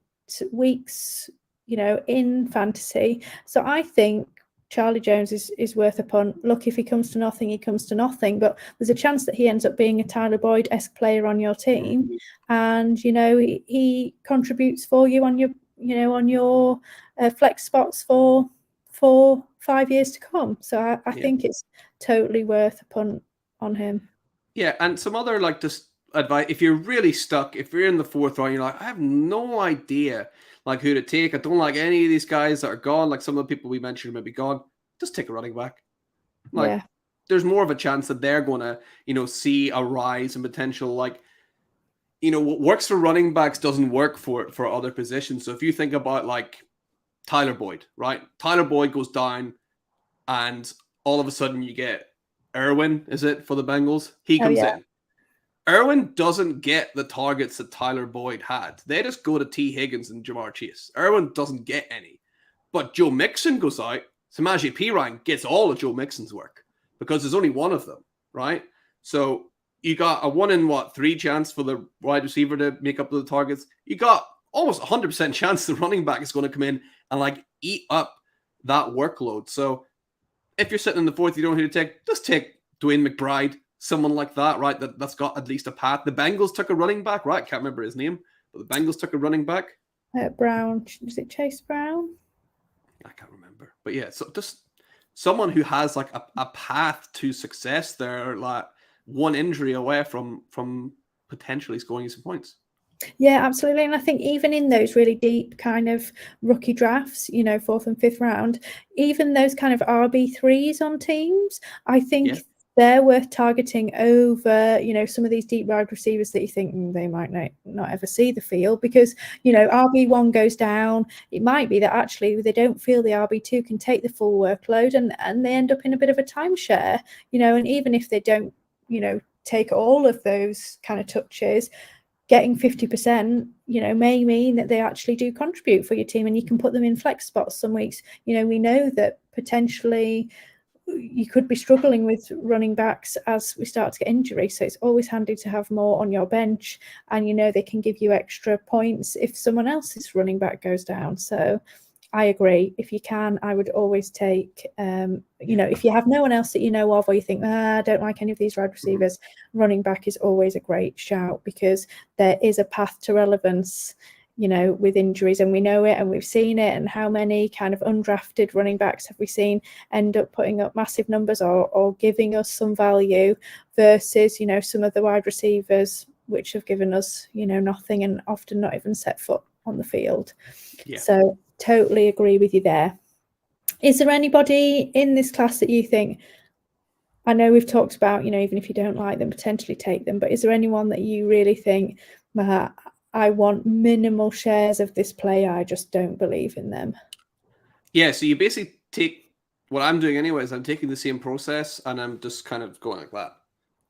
Speaker 2: weeks, in fantasy. So I think Charlie Jones is worth a punt. Look, if he comes to nothing, he comes to nothing. But there's a chance that he ends up being a Tyler Boyd-esque player on your team, and he contributes for you on your flex spots for 5 years to come. So I think it's totally worth a punt on him.
Speaker 3: Yeah, and some other just advice, if you're really stuck, if you're in the 4th round, you're like, I have no idea who to take. I don't like any of these guys that are gone. Like some of the people we mentioned may be gone. Just take a running back. There's more of a chance that they're going to, see a rise in potential. What works for running backs doesn't work for other positions. So if you think about Tyler Boyd, right? Tyler Boyd goes down and all of a sudden you get Irwin, is it, for the Bengals? He comes in. Irwin doesn't get the targets that Tyler Boyd had. They just go to T. Higgins and Jamar Chase. Irwin doesn't get any. But Joe Mixon goes out. Samaje Perine gets all of Joe Mixon's work because there's only one of them, right? So you got a 1 in 3 chance for the wide receiver to make up the targets. You got almost 100% chance the running back is going to come in and eat up that workload. So if you're sitting in the 4th, you don't know who to take, just take Dwayne McBride. Someone like that, right? That's got at least a path. The Bengals took a running back, right? Can't remember his name, but the Bengals took a running back.
Speaker 2: Brown, was it Chase Brown?
Speaker 3: I can't remember, but yeah. So just someone who has a path to success. They're one injury away from potentially scoring some points.
Speaker 2: Yeah, absolutely. And I think even in those really deep kind of rookie drafts, 4th and 5th round, even those kind of RB3s on teams, I think they're worth targeting over, some of these deep wide receivers that you think they might not ever see the field, because, RB1 goes down. It might be that actually they don't feel the RB2 can take the full workload, and they end up in a bit of a timeshare, and even if they don't, take all of those kind of touches, getting 50%, may mean that they actually do contribute for your team, and you can put them in flex spots some weeks. We know that potentially you could be struggling with running backs as we start to get injury. So it's always handy to have more on your bench, and they can give you extra points if someone else's running back goes down. So I agree. If you can, I would always take, if you have no one else that you know of, or you think, I don't like any of these wide receivers, running back is always a great shout, because there is a path to relevance, with injuries, and we know it and we've seen it. And how many kind of undrafted running backs have we seen end up putting up massive numbers or giving us some value versus, some of the wide receivers which have given us, nothing, and often not even set foot on the field. Yeah. So totally agree with you there. Is there anybody in this class that you think, I know we've talked about, even if you don't like them, potentially take them, but is there anyone that you really think, I want minimal shares of this player, I just don't believe in them?
Speaker 3: Yeah, so you basically take what I'm doing anyways. I'm taking the same process and I'm just kind of going like that.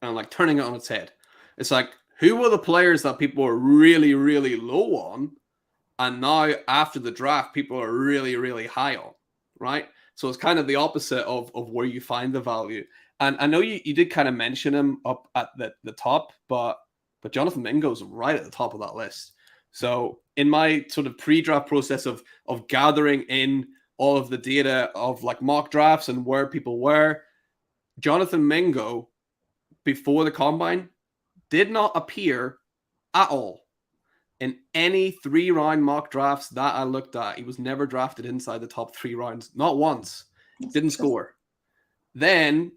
Speaker 3: And I'm like turning it on its head. It's like, who were the players that people are really, really low on? And now after the draft, people are really, really high on, right? So it's kind of the opposite of where you find the value. And I know you did kind of mention him up at the top, but Jonathan Mingo's right at the top of that list. So in my sort of pre-draft process of gathering in all of the data of like mock drafts and where people were, Jonathan Mingo, before the combine, did not appear at all in any 3-round mock drafts that I looked at. He was never drafted inside the top 3 rounds. Not once. Didn't score. Then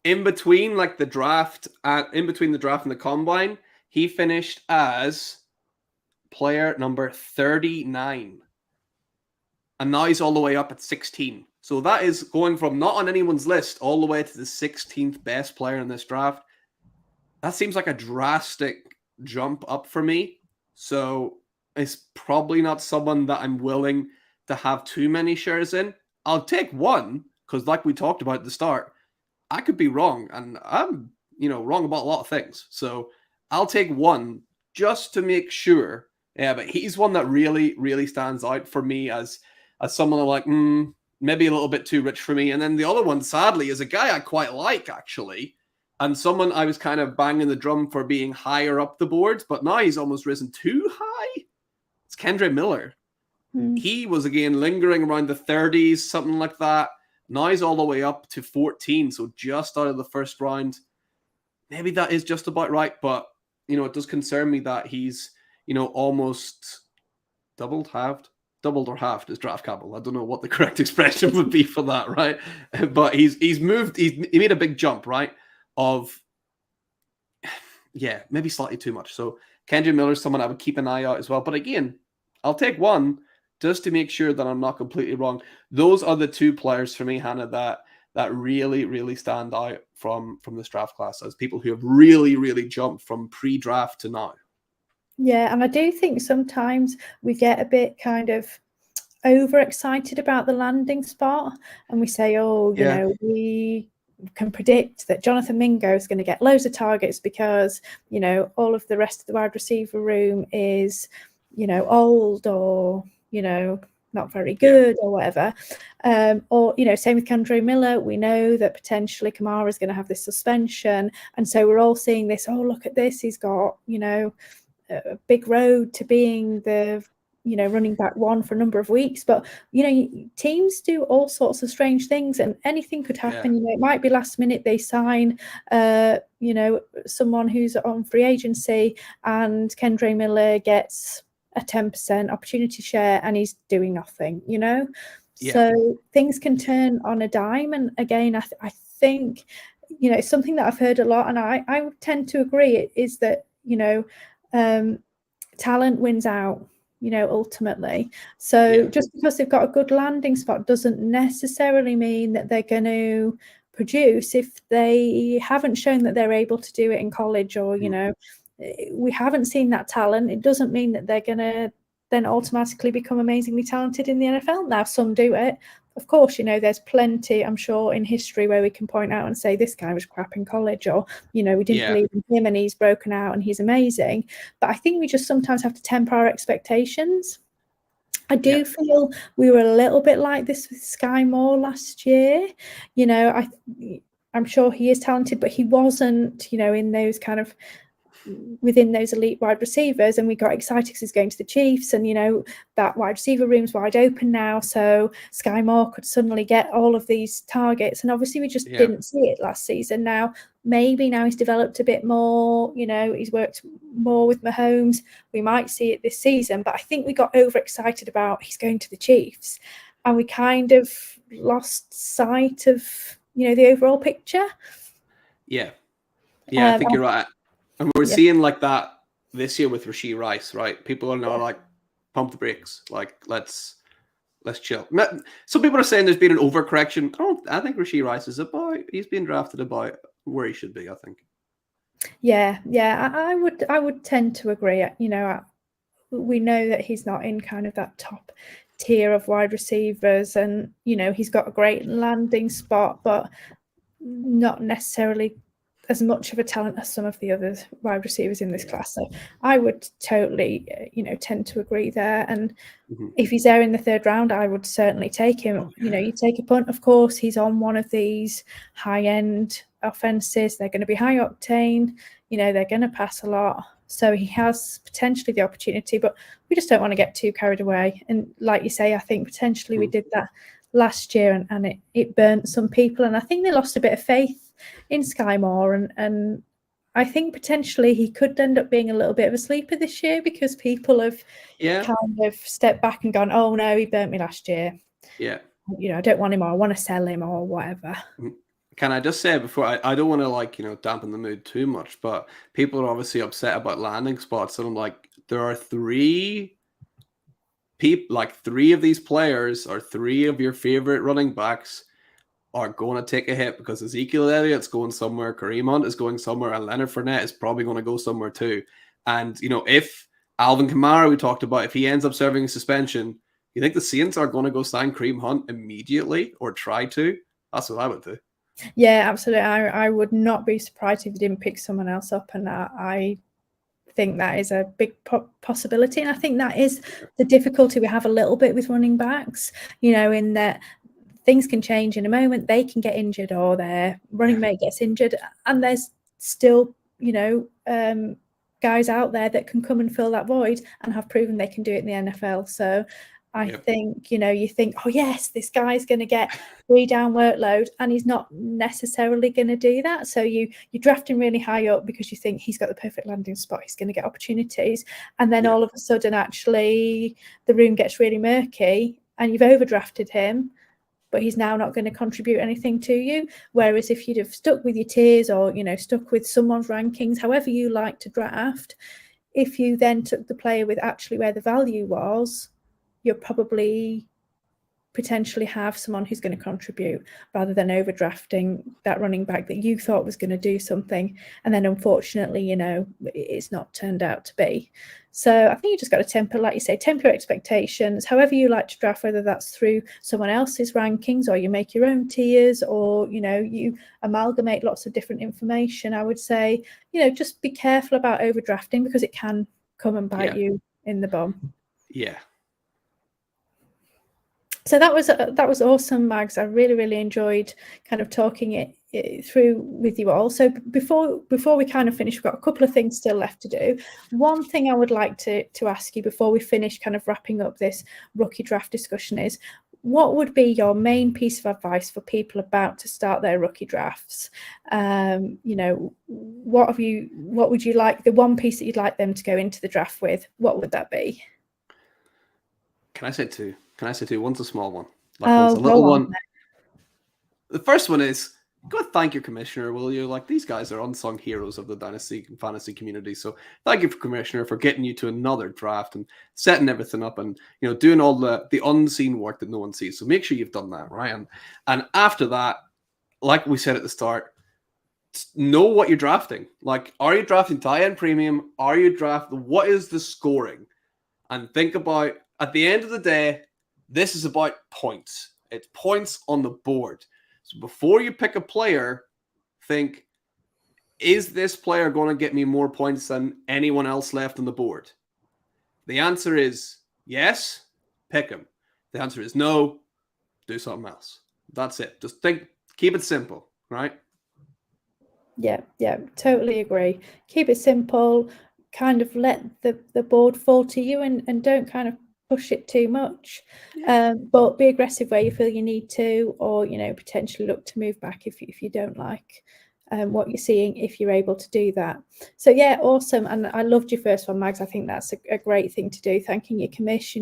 Speaker 3: in between like the draft and the combine, he finished as player number 39. And now he's all the way up at 16. So that is going from not on anyone's list all the way to the 16th best player in this draft. That seems like a drastic jump up for me. So it's probably not someone that I'm willing to have too many shares in. I'll take one, because like we talked about at the start, I could be wrong, and I'm, wrong about a lot of things. So I'll take one just to make sure. Yeah, but he's one that really, really stands out for me as someone like, maybe a little bit too rich for me. And then the other one, sadly, is a guy I quite like, actually. And someone I was kind of banging the drum for being higher up the boards, but now he's almost risen too high. It's Kendre Miller. He was, again, lingering around the 30s, something like that. Now he's all the way up to 14, so just out of the first round. Maybe that is just about right, but, it does concern me that he's, almost doubled or halved his draft capital. I don't know what the correct expression would be for that, right? But he made a big jump, right? Maybe slightly too much. So Kendre Miller's someone I would keep an eye out as well. But again, I'll take one just to make sure that I'm not completely wrong. Those are the 2 players for me, Hannah, that really, really stand out from this draft class as people who have really, really jumped from pre-draft to now.
Speaker 2: Yeah, and I do think sometimes we get a bit kind of overexcited about the landing spot, and we say, we can predict that Jonathan Mingo is going to get loads of targets because, all of the rest of the wide receiver room is, old or, not very good or whatever. Or, same with Kendre Miller. We know that potentially Kamara is going to have this suspension. And so we're all seeing this, look at this. He's got, a big road to being the, running back 1 for a number of weeks. But, teams do all sorts of strange things and anything could happen. It might be last minute they sign, someone who's on free agency and Kendre Miller gets a 10% opportunity share and he's doing nothing, So things can turn on a dime. And again, I think, something that I've heard a lot, and I tend to agree, is that, talent wins out, ultimately. So just because they've got a good landing spot doesn't necessarily mean that they're going to produce if they haven't shown that they're able to do it in college, or we haven't seen that talent. It doesn't mean that they're going to then automatically become amazingly talented in the NFL. Now, some do it. Of course, there's plenty, I'm sure, in history where we can point out and say this guy was crap in college, or, we didn't believe in him and he's broken out and he's amazing. But I think we just sometimes have to temper our expectations. I do feel we were a little bit like this with Sky Moore last year. I'm sure he is talented, but he wasn't, in those kind of within those elite wide receivers, and we got excited because he's going to the Chiefs, and that wide receiver room's wide open now, so Sky Moore could suddenly get all of these targets, and obviously we just didn't see it last season. Now he's developed a bit more, he's worked more with Mahomes. We might see it this season, but I think we got overexcited about he's going to the Chiefs, and we kind of lost sight of the overall picture.
Speaker 3: I think you're right. And we're seeing like that this year with Rashee Rice, right? People are now like, pump the brakes, like let's chill. Some people are saying there's been an overcorrection. I think Rashee Rice is he's being drafted about where he should be, I think. I would tend to agree. We know that he's not in kind of that top tier of wide receivers, and he's got a great landing spot, but not necessarily as much of a talent as some of the other wide receivers in this class. So I would totally, tend to agree there. And if he's there in the third round, I would certainly take him. You take a punt, of course, he's on one of these high-end offenses. They're going to be high octane. They're going to pass a lot. So he has potentially the opportunity, but we just don't want to get too carried away. And like you say, I think potentially we did that last year, and it burnt some people. And I think they lost a bit of faith in Sky Moore, and I think potentially he could end up being a little bit of a sleeper this year, because people have kind of stepped back and gone, oh no, he burnt me last year. I don't want him, or I want to sell him, or whatever. Can I just say before, I don't want to dampen the mood too much, but people are obviously upset about landing spots, and I'm like, there are three of these players, or three of your favorite running backs, are going to take a hit, because Ezekiel Elliott's going somewhere, Kareem Hunt is going somewhere, and Leonard Fournette is probably going to go somewhere too. And, if Alvin Kamara, we talked about, if he ends up serving a suspension, you think the Saints are going to go sign Kareem Hunt immediately, or try to? That's what I would do.
Speaker 2: Yeah, absolutely. I would not be surprised if he didn't pick someone else up, and I think that is a big possibility. And I think that is the difficulty we have a little bit with running backs, in that things can change in a moment. They can get injured, or their running mate gets injured, and there's still, guys out there that can come and fill that void and have proven they can do it in the NFL. So I think, you think, oh yes, this guy's going to get 3 down workload, and he's not necessarily going to do that. So you draft him really high up because you think he's got the perfect landing spot, he's going to get opportunities, and then all of a sudden actually the room gets really murky and you've overdrafted him, but he's now not going to contribute anything to you. Whereas if you'd have stuck with your tiers, or, stuck with someone's rankings, however you like to draft, if you then took the player with actually where the value was, you'll probably potentially have someone who's going to contribute, rather than overdrafting that running back that you thought was going to do something, and then unfortunately, it's not turned out to be. So I think you just got to temper your expectations, however you like to draft, whether that's through someone else's rankings, or you make your own tiers, or, you amalgamate lots of different information. I would say, just be careful about overdrafting, because it can come and bite you in the bum.
Speaker 3: Yeah.
Speaker 2: So that was awesome, Mags. I really, really enjoyed kind of talking it through with you all. So before we kind of finish, we've got a couple of things still left to do. One thing I would like to ask you before we finish kind of wrapping up this rookie draft discussion is, what would be your main piece of advice for people about to start their rookie drafts? What would you like, the one piece that you'd like them to go into the draft with? What would that be?
Speaker 3: Can I say two? One's a small one. One's a little one. Then. The first one is, go thank your commissioner, will you? These guys are unsung heroes of the dynasty and fantasy community. So thank you, commissioner, for getting you to another draft and setting everything up, and doing all the unseen work that no one sees. So make sure you've done that, right? And after that, like we said at the start, know what you're drafting. Like, are you drafting tight end premium? Are you drafting, what is the scoring? And think about, at the end of the day, this is about points. It's points on the board. So before you pick a player, think, is this player going to get me more points than anyone else left on the board? The answer is yes, pick him. The answer is no, do something else. That's it. Just think, keep it simple, right?
Speaker 2: Yeah, totally agree. Keep it simple, kind of let the board fall to you and don't kind of push it too much. But be aggressive where you feel you need to, or, potentially look to move back if you don't like what you're seeing, if you're able to do that. So yeah, awesome. And I loved your first one, Mags. I think that's a great thing to do, thanking your commish.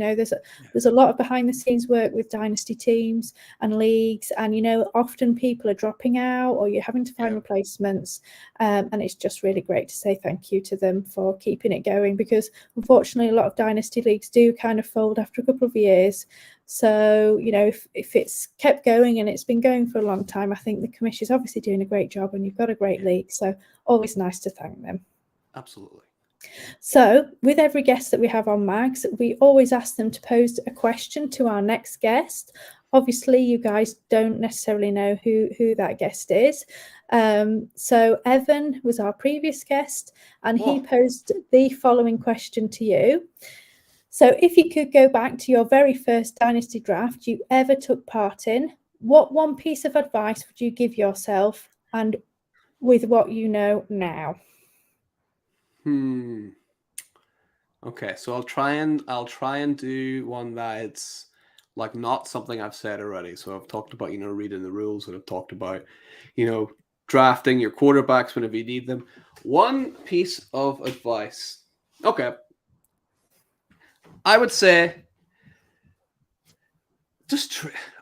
Speaker 2: There's a lot of behind the scenes work with dynasty teams and leagues, and often people are dropping out or you're having to find replacements, and it's just really great to say thank you to them for keeping it going, because unfortunately a lot of dynasty leagues do kind of fold after a couple of years. So, if it's kept going and it's been going for a long time, I think the commission is obviously doing a great job, and you've got a great league. So always nice to thank them.
Speaker 3: Absolutely.
Speaker 2: So with every guest that we have on Mags, we always ask them to pose a question to our next guest. Obviously, you guys don't necessarily know who that guest is. So Evan was our previous guest, and he posed the following question to you. So if you could go back to your very first dynasty draft you ever took part in, what one piece of advice would you give yourself, and with what you know now?
Speaker 3: Okay, so I'll try and do one that it's like not something I've said already. So I've talked about, reading the rules, and I've talked about, drafting your quarterbacks whenever you need them. One piece of advice. Okay. I would say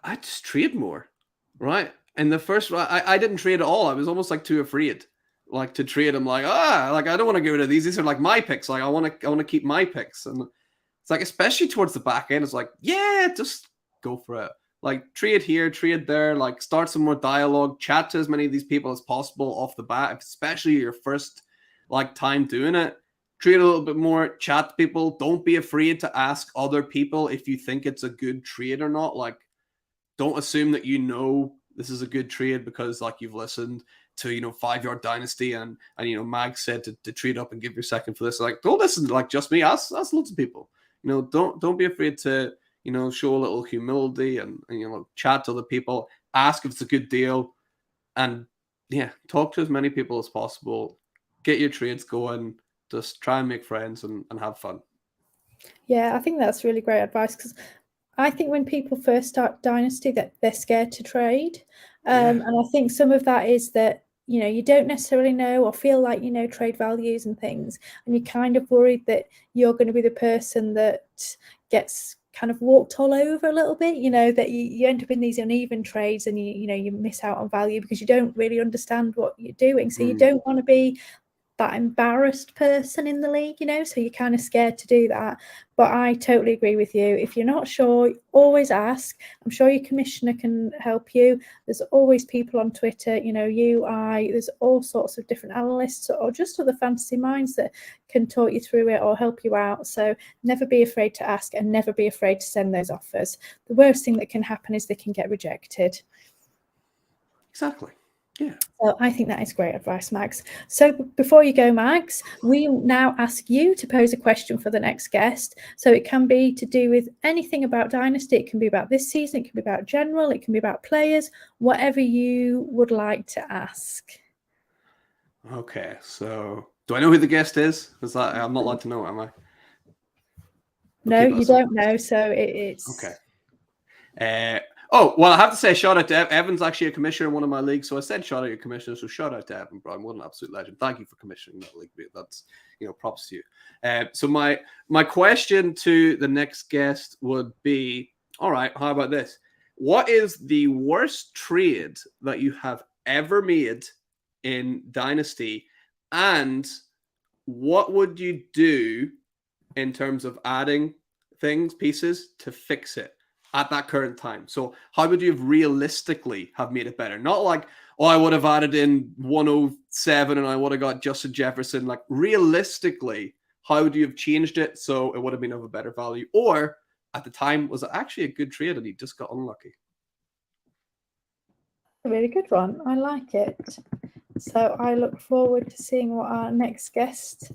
Speaker 3: I just trade more, right? And the first, I didn't trade at all. I was almost like too afraid, like to trade. I'm like, I don't want to get rid of these. These are like my picks. Like I want to keep my picks. And it's like, especially towards the back end, it's like, yeah, just go for it. Like trade here, trade there. Like start some more dialogue. Chat to as many of these people as possible off the bat, especially your first time doing it. Trade a little bit more, chat to people. Don't be afraid to ask other people if you think it's a good trade or not. Like, don't assume that this is a good trade because you've listened to 5 Yard Dynasty and Mag said to trade up and give your second for this. Like, don't listen to just me. Ask lots of people. Don't be afraid to show a little humility and chat to other people. Ask if it's a good deal, and talk to as many people as possible. Get your trades going. Just try and make friends and have fun. Yeah,
Speaker 2: I think that's really great advice, because I think when people first start Dynasty that they're scared to trade. And I think some of that is that, you don't necessarily know or feel like trade values and things. And you're kind of worried that you're going to be the person that gets kind of walked all over a little bit, that you end up in these uneven trades and you miss out on value because you don't really understand what you're doing. So you don't want to be that embarrassed person in the league, so you're kind of scared to do that. But I totally agree with you. If you're not sure, always ask. I'm sure your commissioner can help you. There's always people on Twitter, there's all sorts of different analysts or just other fantasy minds that can talk you through it or help you out. So never be afraid to ask and never be afraid to send those offers. The worst thing that can happen is they can get rejected.
Speaker 3: Exactly. Yeah.
Speaker 2: So I think that is great advice, Mags. So before you go, Mags, we now ask you to pose a question for the next guest. So it can be to do with anything about Dynasty. It can be about this season. It can be about general. It can be about players, whatever you would like to ask.
Speaker 3: Okay. So do I know who the guest is? Is that I'm not allowed to know, am I?
Speaker 2: No, you don't know. So it's
Speaker 3: okay. Oh, well, I have to say shout out to Evan's actually a commissioner in one of my leagues. So I said shout out your commissioner. So shout out to Evan, Brian. What an absolute legend. Thank you for commissioning that league. That's, props to you. So my question to the next guest would be, all right, how about this? What is the worst trade that you have ever made in Dynasty? And what would you do in terms of adding pieces to fix it? at that current time. So how would you have realistically have made it better? Not like, oh, I would have added in 107 and I would have got Justin Jefferson. Like realistically, how would you have changed it so it would have been of a better value? Or at the time, was it actually a good trade and he just got unlucky?
Speaker 2: A really good one. I like it. So I look forward to seeing what our next guest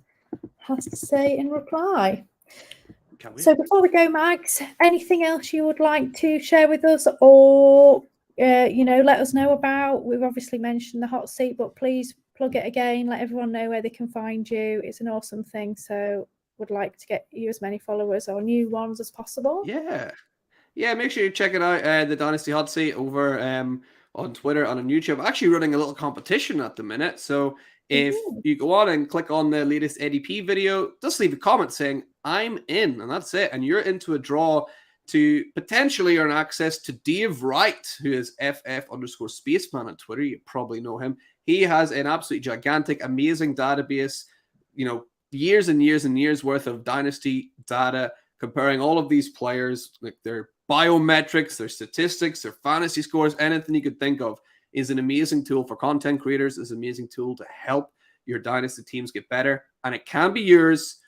Speaker 2: has to say in reply. So before we go, Mags, anything else you would like to share with us or, let us know about? We've obviously mentioned the hot seat, but please plug it again. Let everyone know where they can find you. It's an awesome thing. So would like to get you as many followers or new ones as possible.
Speaker 3: Yeah. Make sure you check it out. The Dynasty Hot Seat over on Twitter and on YouTube. I'm actually running a little competition at the minute. So if you go on and click on the latest ADP video, just leave a comment saying, I'm in, and that's it. And you're into a draw to potentially earn access to Dave Wright, who is FF_Spaceman on Twitter. You probably know him. He has an absolutely gigantic, amazing database, years and years and years worth of Dynasty data, comparing all of these players, like their biometrics, their statistics, their fantasy scores, anything you could think of. Is an amazing tool for content creators, is an amazing tool to help your Dynasty teams get better. And it can be yours.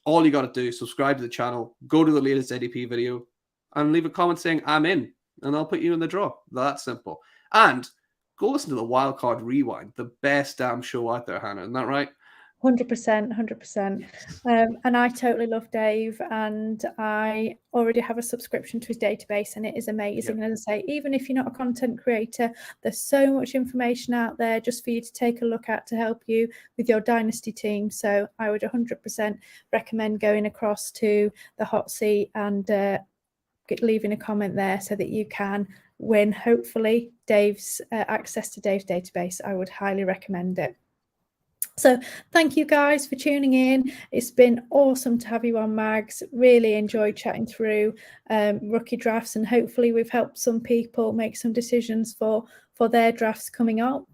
Speaker 3: All you got to do is subscribe to the channel, go to the latest ADP video, and leave a comment saying, I'm in, and I'll put you in the draw. That simple. And go listen to the Wildcard Rewind, the best damn show out there, Hannah. Isn't that right?
Speaker 2: 100%. And I totally love Dave, and I already have a subscription to his database, and it is amazing. And as I say, even if you're not a content creator, there's so much information out there just for you to take a look at to help you with your Dynasty team. So I would 100% recommend going across to the hot seat and leaving a comment there so that you can win, hopefully, Dave's access to Dave's database. I would highly recommend it. So thank you guys for tuning in. It's been awesome to have you on, Mags. Really enjoyed chatting through rookie drafts, and hopefully we've helped some people make some decisions for their drafts coming up.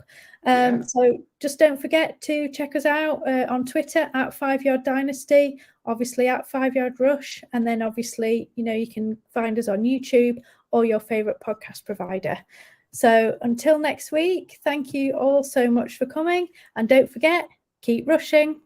Speaker 2: So just don't forget to check us out on Twitter at 5 Yard Dynasty, obviously at 5 Yard Rush, and then obviously you can find us on YouTube or your favorite podcast provider. So until next week, thank you all so much for coming. And don't forget, keep rushing.